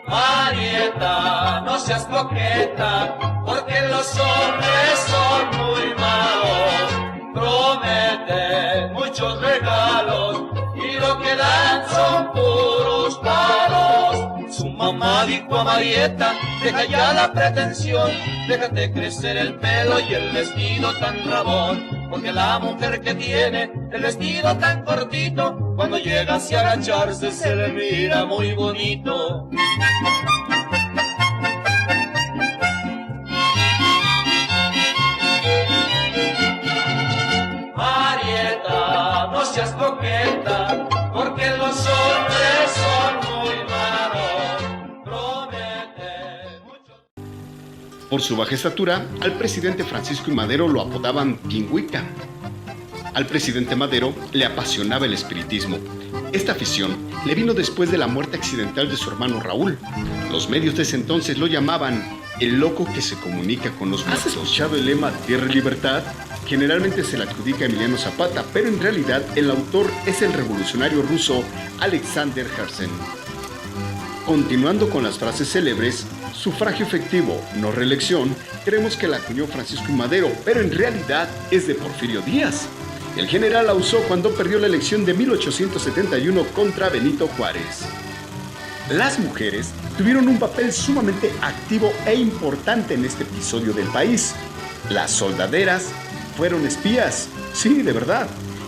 Marieta, no seas coqueta, porque los hombres son muy malos. Prometen muchos regalos y lo que dan son puros palos. Su mamá dijo a Marieta, deja ya la pretensión, déjate crecer el pelo y el vestido tan rabón, porque la mujer que tiene el vestido tan cortito, cuando llega hacia agacharse se le mira muy bonito. Marieta, no seas coqueta, porque los hombres son muy malos. Promete mucho. Por su baja estatura, al presidente Francisco I. Madero lo apodaban Pingüita. Al presidente Madero le apasionaba el espiritismo. Esta afición le vino después de la muerte accidental de su hermano Raúl. Los medios de ese entonces lo llamaban el loco que se comunica con los muertos. ¿Has escuchado el lema Tierra y Libertad? Generalmente se le adjudica a Emiliano Zapata, pero en realidad el autor es el revolucionario ruso Alexander Herzen. Continuando con las frases célebres, sufragio efectivo, no reelección, creemos que la acuñó Francisco I. Madero, pero en realidad es de Porfirio Díaz. El general la usó cuando perdió la elección de 1871 contra Benito Juárez. Las mujeres tuvieron un papel sumamente activo e importante en este episodio del país. Las soldaderas fueron espías, sí, de verdad.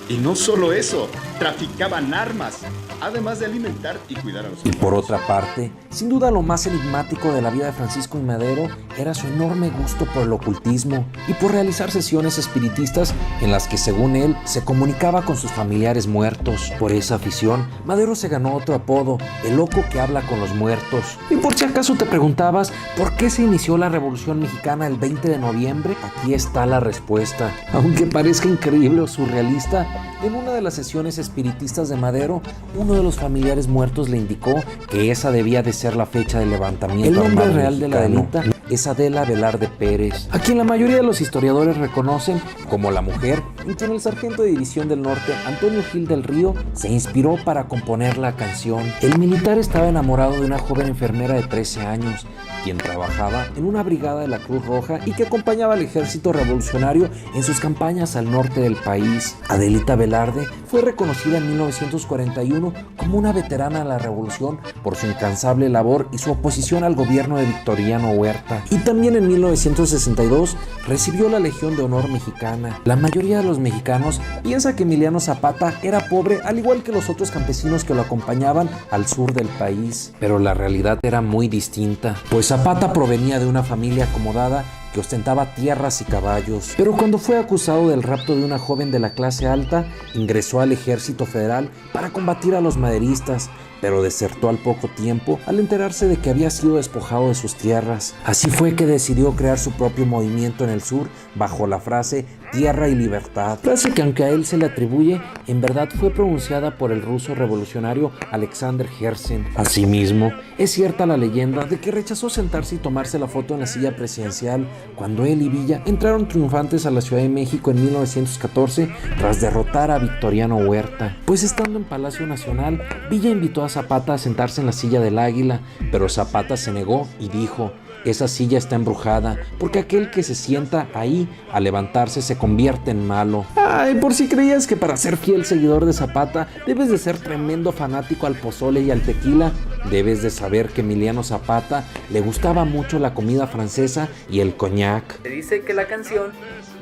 Y no solo eso, traficaban armas, además de alimentar y cuidar a los Y por otra parte, sin duda lo más enigmático de la vida de Francisco I. Madero era su enorme gusto por el ocultismo y por realizar sesiones espiritistas en las que, según él, se comunicaba con sus familiares muertos. Por esa afición, Madero se ganó otro apodo, el loco que habla con los muertos. Y por si acaso te preguntabas por qué se inició la Revolución Mexicana el 20 de noviembre, aquí está la respuesta. Aunque parezca increíble o surrealista, en una de las sesiones espiritistas de Madero, uno de los familiares muertos le indicó que esa debía de ser la fecha del levantamiento. El nombre real de la delita es Adela Velarde Pérez, a quien la mayoría de los historiadores reconocen como la mujer en quien el sargento de División del Norte, Antonio Gil del Río, se inspiró para componer la canción. El militar estaba enamorado de una joven enfermera de 13 años, quien trabajaba en una brigada de la Cruz Roja y que acompañaba al ejército revolucionario en sus campañas al norte del país. Adelita Velarde fue reconocida en 1941 como una veterana de la revolución por su incansable labor y su oposición al gobierno de Victoriano Huerta. Y también en 1962 recibió la Legión de Honor Mexicana. La mayoría de los mexicanos piensa que Emiliano Zapata era pobre, al igual que los otros campesinos que lo acompañaban al sur del país. Pero la realidad era muy distinta, pues Zapata provenía de una familia acomodada que ostentaba tierras y caballos. Pero cuando fue acusado del rapto de una joven de la clase alta, ingresó al ejército federal para combatir a los maderistas, pero desertó al poco tiempo al enterarse de que había sido despojado de sus tierras. Así fue que decidió crear su propio movimiento en el sur bajo la frase Tierra y Libertad, frase que, aunque a él se le atribuye, en verdad fue pronunciada por el ruso revolucionario Alexander Herzen. Asimismo, es cierta la leyenda de que rechazó sentarse y tomarse la foto en la silla presidencial cuando él y Villa entraron triunfantes a la Ciudad de México en 1914 tras derrotar a Victoriano Huerta. Pues estando en Palacio Nacional, Villa invitó a Zapata a sentarse en la silla del Águila, pero Zapata se negó y dijo: esa silla está embrujada, porque aquel que se sienta ahí al levantarse se convierte en malo. Ay, por si creías que para ser fiel seguidor de Zapata debes de ser tremendo fanático al pozole y al tequila, debes de saber que Emiliano Zapata le gustaba mucho la comida francesa y el coñac. Se dice que la canción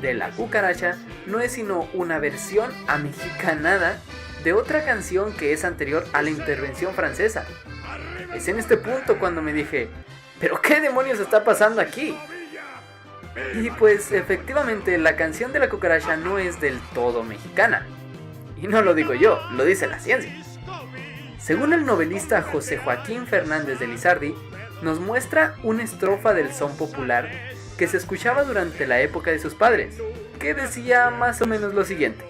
de La Cucaracha no es sino una versión amexicanada de otra canción que es anterior a la intervención francesa. Es en este punto cuando me dije: ¿pero qué demonios está pasando aquí? Y pues efectivamente la canción de La Cucaracha no es del todo mexicana. Y no lo digo yo, lo dice la ciencia. Según el novelista José Joaquín Fernández de Lizardi, nos muestra una estrofa del son popular que se escuchaba durante la época de sus padres, que decía más o menos lo siguiente: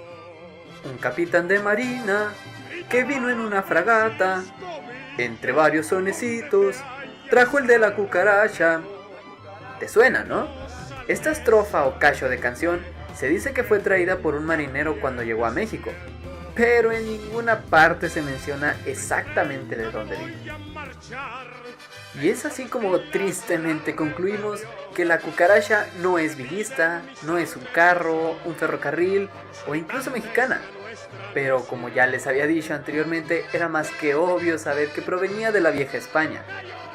un capitán de marina que vino en una fragata, entre varios sonecitos trajo el de la cucaracha. ¿Te suena, no? Esta estrofa o cacho de canción se dice que fue traída por un marinero cuando llegó a México, pero en ninguna parte se menciona exactamente de dónde vino. Y es así como tristemente concluimos que la cucaracha no es villista, no es un carro, un ferrocarril o incluso mexicana. Pero como ya les había dicho anteriormente, era más que obvio saber que provenía de la vieja España,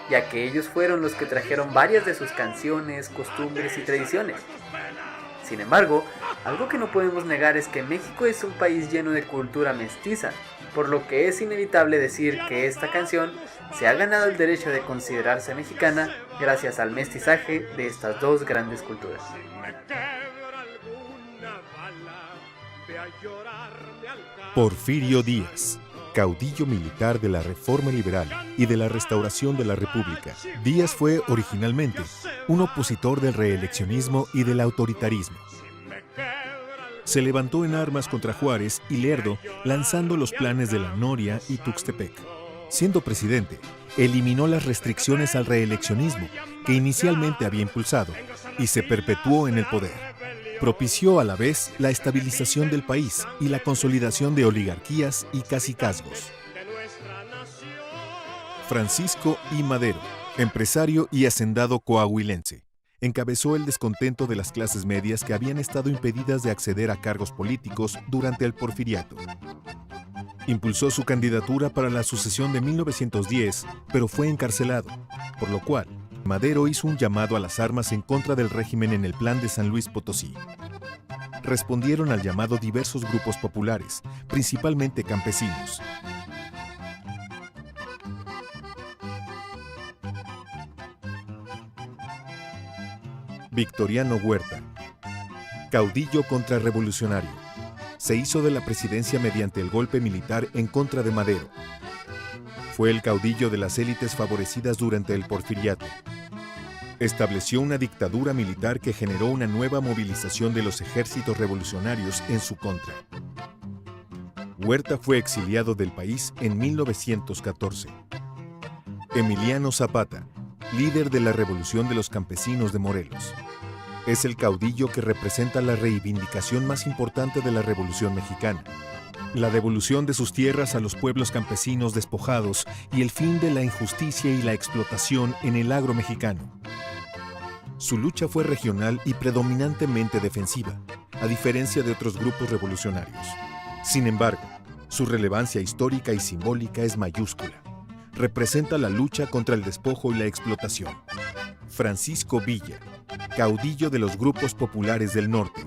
ya que ellos fueron los que trajeron varias de sus canciones, costumbres y tradiciones. Sin embargo, algo que no podemos negar es que México es un país lleno de cultura mestiza, por lo que es inevitable decir que esta canción se ha ganado el derecho de considerarse mexicana gracias al mestizaje de estas dos grandes culturas. Porfirio Díaz, caudillo militar de la Reforma Liberal y de la Restauración de la República. Díaz fue originalmente un opositor del reeleccionismo y del autoritarismo. Se levantó en armas contra Juárez y Lerdo, lanzando los planes de la Noria y Tuxtepec. Siendo presidente, eliminó las restricciones al reeleccionismo que inicialmente había impulsado y se perpetuó en el poder. Propició a la vez la estabilización del país y la consolidación de oligarquías y cacicazgos. Francisco I. Madero, empresario y hacendado coahuilense, encabezó el descontento de las clases medias que habían estado impedidas de acceder a cargos políticos durante el Porfiriato. Impulsó su candidatura para la sucesión de 1910, pero fue encarcelado, por lo cual Madero hizo un llamado a las armas en contra del régimen en el Plan de San Luis Potosí. Respondieron al llamado diversos grupos populares, principalmente campesinos. Victoriano Huerta, caudillo contrarrevolucionario. Se hizo de la presidencia mediante el golpe militar en contra de Madero. Fue el caudillo de las élites favorecidas durante el Porfiriato. Estableció una dictadura militar que generó una nueva movilización de los ejércitos revolucionarios en su contra. Huerta fue exiliado del país en 1914. Emiliano Zapata, líder de la Revolución de los Campesinos de Morelos. Es el caudillo que representa la reivindicación más importante de la Revolución Mexicana. La devolución de sus tierras a los pueblos campesinos despojados y el fin de la injusticia y la explotación en el agro mexicano. Su lucha fue regional y predominantemente defensiva, a diferencia de otros grupos revolucionarios. Sin embargo, su relevancia histórica y simbólica es mayúscula. Representa la lucha contra el despojo y la explotación. Francisco Villa, caudillo de los grupos populares del norte.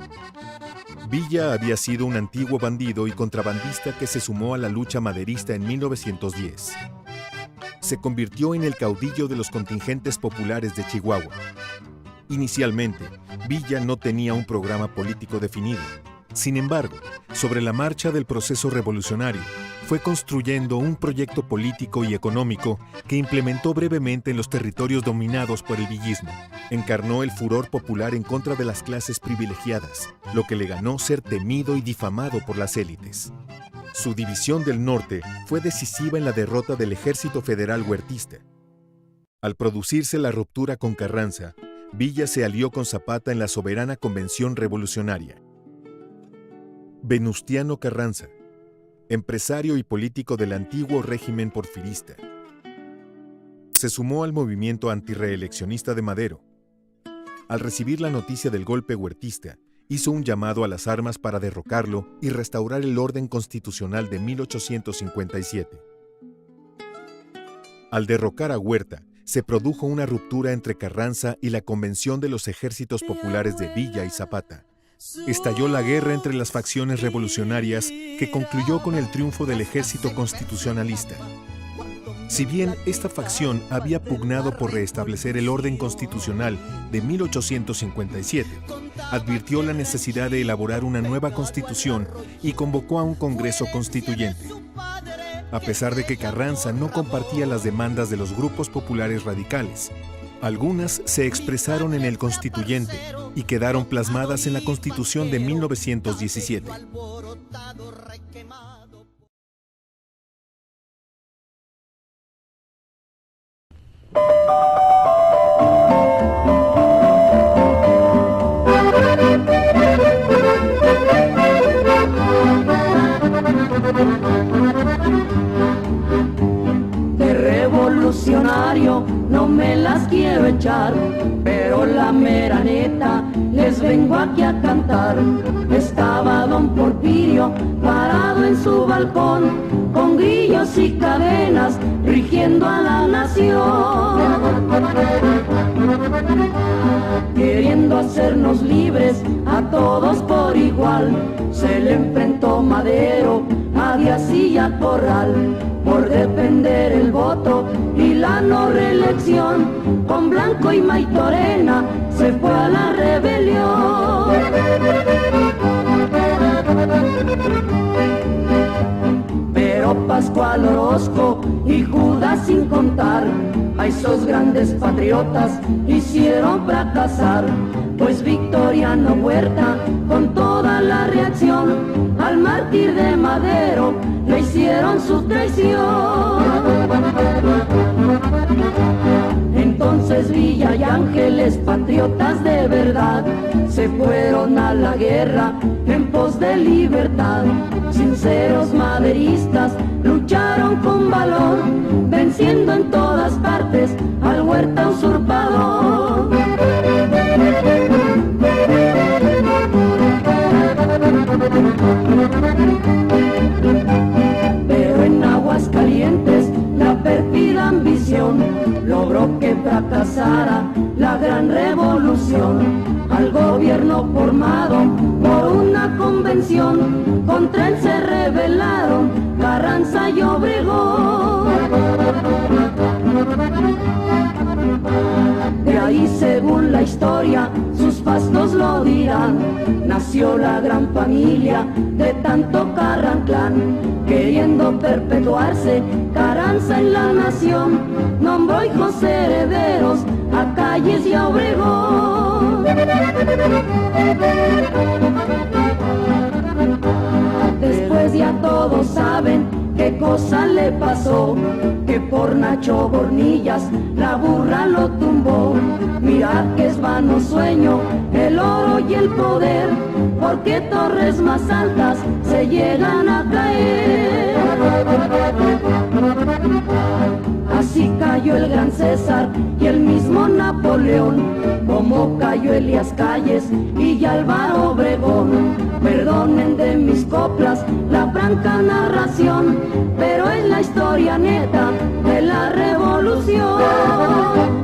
Villa había sido un antiguo bandido y contrabandista que se sumó a la lucha maderista en 1910. Se convirtió en el caudillo de los contingentes populares de Chihuahua. Inicialmente, Villa no tenía un programa político definido. Sin embargo, sobre la marcha del proceso revolucionario, fue construyendo un proyecto político y económico que implementó brevemente en los territorios dominados por el villismo. Encarnó el furor popular en contra de las clases privilegiadas, lo que le ganó ser temido y difamado por las élites. Su división del norte fue decisiva en la derrota del ejército federal huertista. Al producirse la ruptura con Carranza, Villa se alió con Zapata en la Soberana Convención Revolucionaria. Venustiano Carranza, empresario y político del antiguo régimen porfirista. Se sumó al movimiento antirreeleccionista de Madero. Al recibir la noticia del golpe huertista, hizo un llamado a las armas para derrocarlo y restaurar el orden constitucional de 1857. Al derrocar a Huerta, se produjo una ruptura entre Carranza y la Convención de los Ejércitos Populares de Villa y Zapata. Estalló la guerra entre las facciones revolucionarias que concluyó con el triunfo del ejército constitucionalista. Si bien esta facción había pugnado por restablecer el orden constitucional de 1857, advirtió la necesidad de elaborar una nueva constitución y convocó a un congreso constituyente. A pesar de que Carranza no compartía las demandas de los grupos populares radicales, algunas se expresaron en el constituyente y quedaron plasmadas en la Constitución de 1917. aprovechar, pero la mera neta les vengo aquí a cantar. Estaba don Porfirio parado en su balcón, con grillos y cadenas rigiendo a la nación, queriendo hacernos libres a todos por igual. Se le enfrentó Madero a Díaz y a Corral por defender el voto y la no reelección. Con Blanco y Maytorena se fue a la rebelión. Pero Pascual Orozco y Judas, sin contar, a esos grandes patriotas hicieron fracasar. Pues Victoriano Huerta, con toda la reacción al mártir de Madero, le hicieron su traición. Entonces Villa y Ángeles, patriotas de verdad, se fueron a la guerra en pos de libertad. Sinceros maderistas lucharon con valor, venciendo en todas partes al Huerta usurpador. Pero en Aguascalientes la pérfida ambición logró que fracasara la gran revolución. Al gobierno formado por una convención, contra él se rebelaron Carranza y Obregón. De ahí, según la historia, sus fastos lo dirán, nació la gran familia de tanto Carranclán. Queriendo perpetuarse Carranza en la nación, nombró hijos herederos a Calles y a Obregón. Después ya todos saben qué cosa le pasó, que por Nacho Bornillas la burra lo tumbó. Mirad que es vano sueño el oro y el poder, porque torres más altas se llegan a caer. Así cayó el gran César y el mismo Napoleón, como cayó Elías Calles y Álvaro Obregón. Perdonen de mis coplas la franca narración, pero es la historia neta de la revolución.